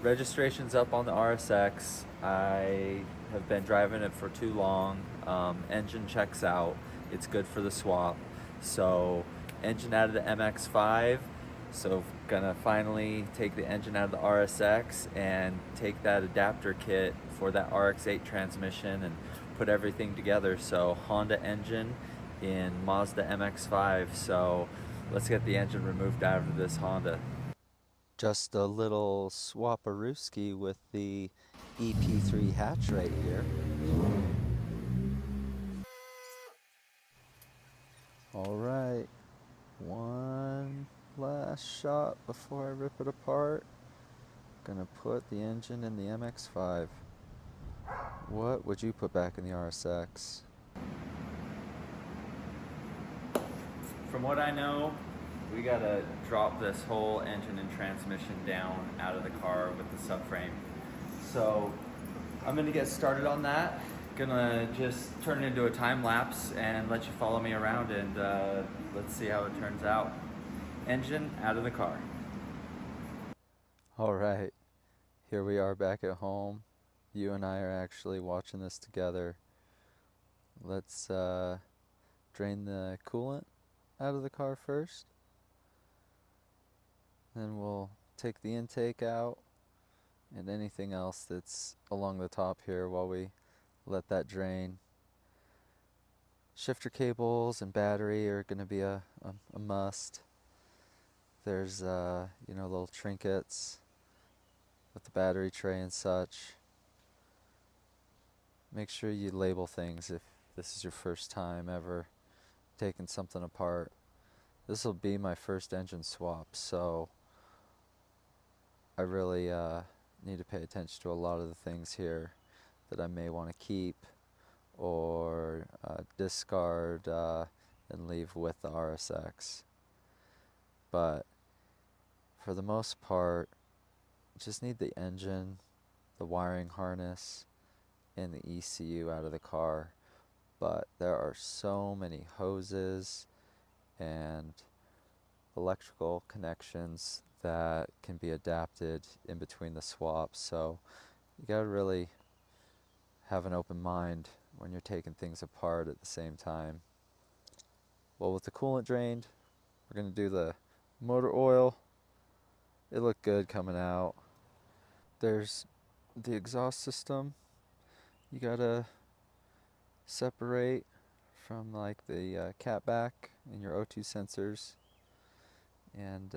Registration's up on the RSX. I have been driving it for too long. Engine checks out. It's good for the swap. So, engine out of the MX-5. So, gonna finally take the engine out of the RSX and take that adapter kit for that RX-8 transmission and put everything together. So, Honda engine in Mazda MX-5. So, let's get the engine removed out of this Honda. Just a little swaparooski with the EP3 hatch right here. Alright, one last shot before I rip it apart. Gonna put the engine in the MX-5. What would you put back in the RSX? From what I know, we gotta drop this whole engine and transmission down out of the car with the subframe. So I'm gonna get started on that. Gonna just turn it into a time lapse and let you follow me around, and let's see how it turns out. Engine out of the car. All right, here we are back at home. You and I are actually watching this together. Let's drain the coolant out of the car first. Then we'll take the intake out and anything else that's along the top here while we let that drain. Shifter cables and battery are going to be a must. There's little trinkets with the battery tray and such. Make sure you label things if this is your first time ever taking something apart. This will be my first engine swap, so I really need to pay attention to a lot of the things here that I may want to keep or discard and leave with the RSX. But for the most part, just need the engine, the wiring harness, and the ECU out of the car. But there are so many hoses and electrical connections that can be adapted in between the swaps, so you gotta really have an open mind when you're taking things apart at the same time. Well, with the coolant drained, we're gonna do the motor oil. It looked good coming out. There's the exhaust system. You gotta separate from like the catback and your O2 sensors and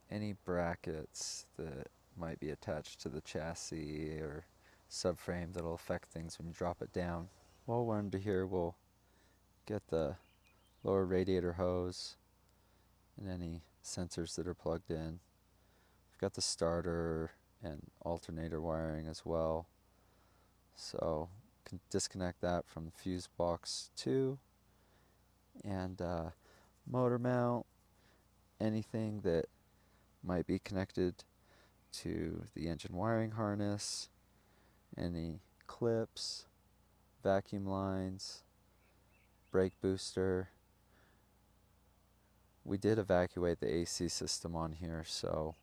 any brackets that might be attached to the chassis or subframe that'll affect things when you drop it down. While we're under here, we'll get the lower radiator hose and any sensors that are plugged in. We've got the starter and alternator wiring as well, so can disconnect that from the fuse box 2 and motor mount, anything that might be connected to the engine wiring harness, any clips, vacuum lines, brake booster. We did evacuate the AC system on here, so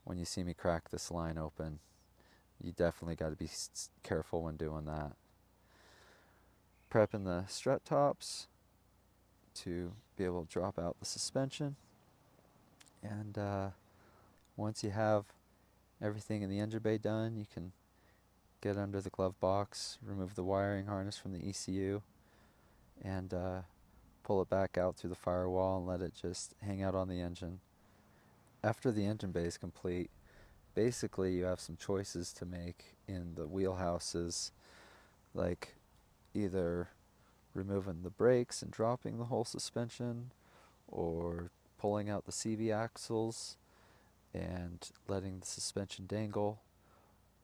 when you see me crack this line open, you definitely got to be careful when doing that. Prepping the strut tops to be able to drop out the suspension, and once you have everything in the engine bay done, you can get under the glove box, remove the wiring harness from the ECU, and pull it back out through the firewall and let it just hang out on the engine. After the engine bay is complete, basically you have some choices to make in the wheelhouses, like either removing the brakes and dropping the whole suspension, or pulling out the CV axles and letting the suspension dangle.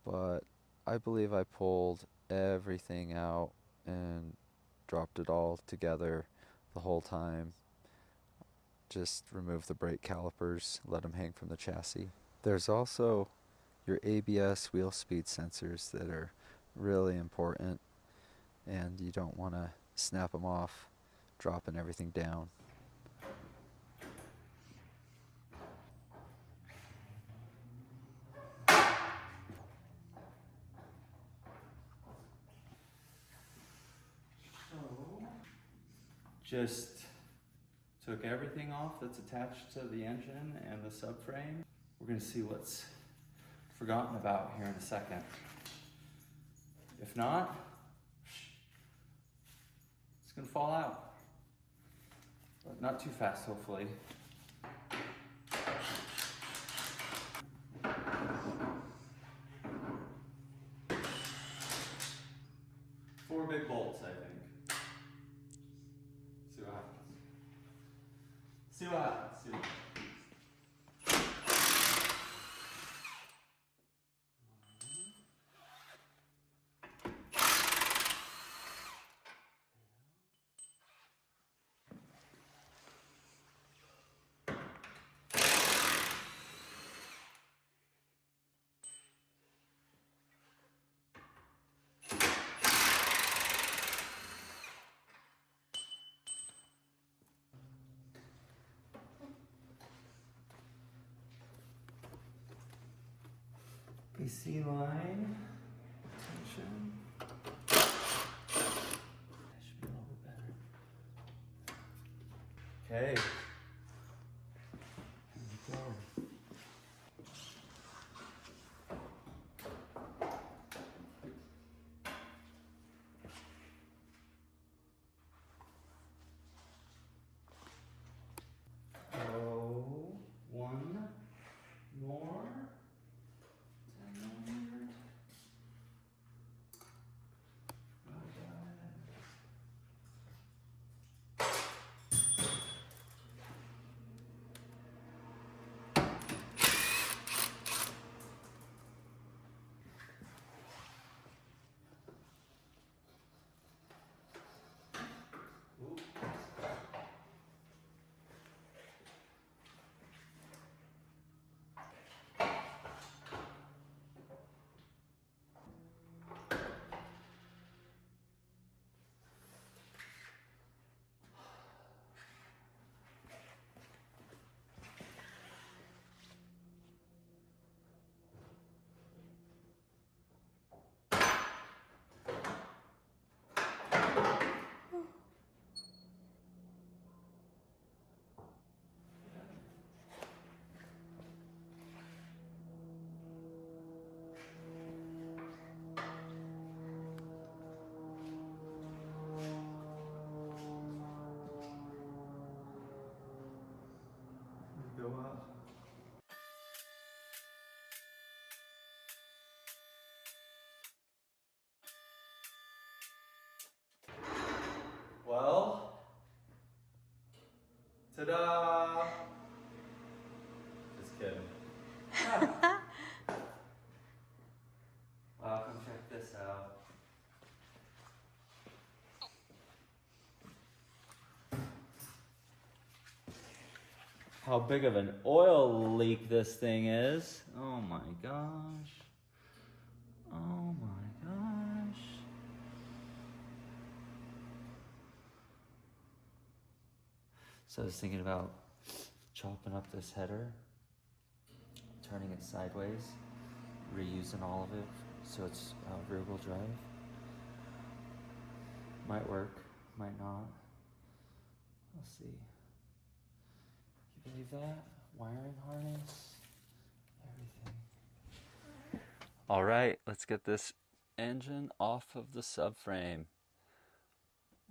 But I believe I pulled everything out and dropped it all together the whole time. Just remove the brake calipers, let them hang from the chassis. There's also your ABS wheel speed sensors that are really important, and you don't want to snap them off dropping everything down. Just took everything off that's attached to the engine and the subframe. We're gonna see what's forgotten about here in a second. If not, it's gonna fall out. But not too fast, hopefully. Four big bolts, I think. See what happens. See what happens. See what happens. AC line, attention. That should be a little bit better. Okay. Here we go. Oh, one more. 10 millimeters. Go up. Well, ta-da! Just kidding. Wow, come check this out. How big of an oil leak this thing is. Oh my gosh. Oh my gosh. So I was thinking about chopping up this header, turning it sideways, reusing all of it so it's rear wheel drive. Might work, might not. We'll see. Can you believe that? Wiring harness, everything. All right, let's get this engine off of the subframe.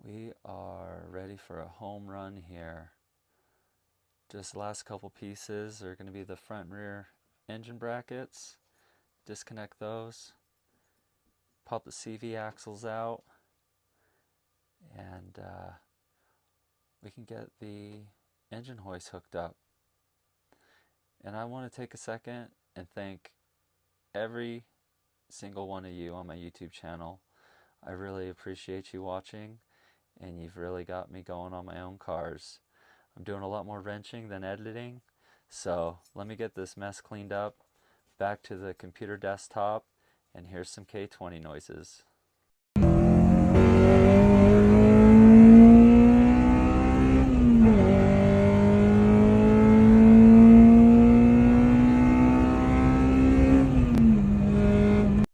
We are ready for a home run here. Just the last couple pieces are going to be the front and rear engine brackets. Disconnect those. Pop the CV axles out. And we can get the engine hoist hooked up. And I want to take a second and thank every single one of you on my YouTube channel. I really appreciate you watching, and you've really got me going on my own cars. I'm doing a lot more wrenching than editing, so let me get this mess cleaned up, back to the computer desktop, and here's some K20 noises.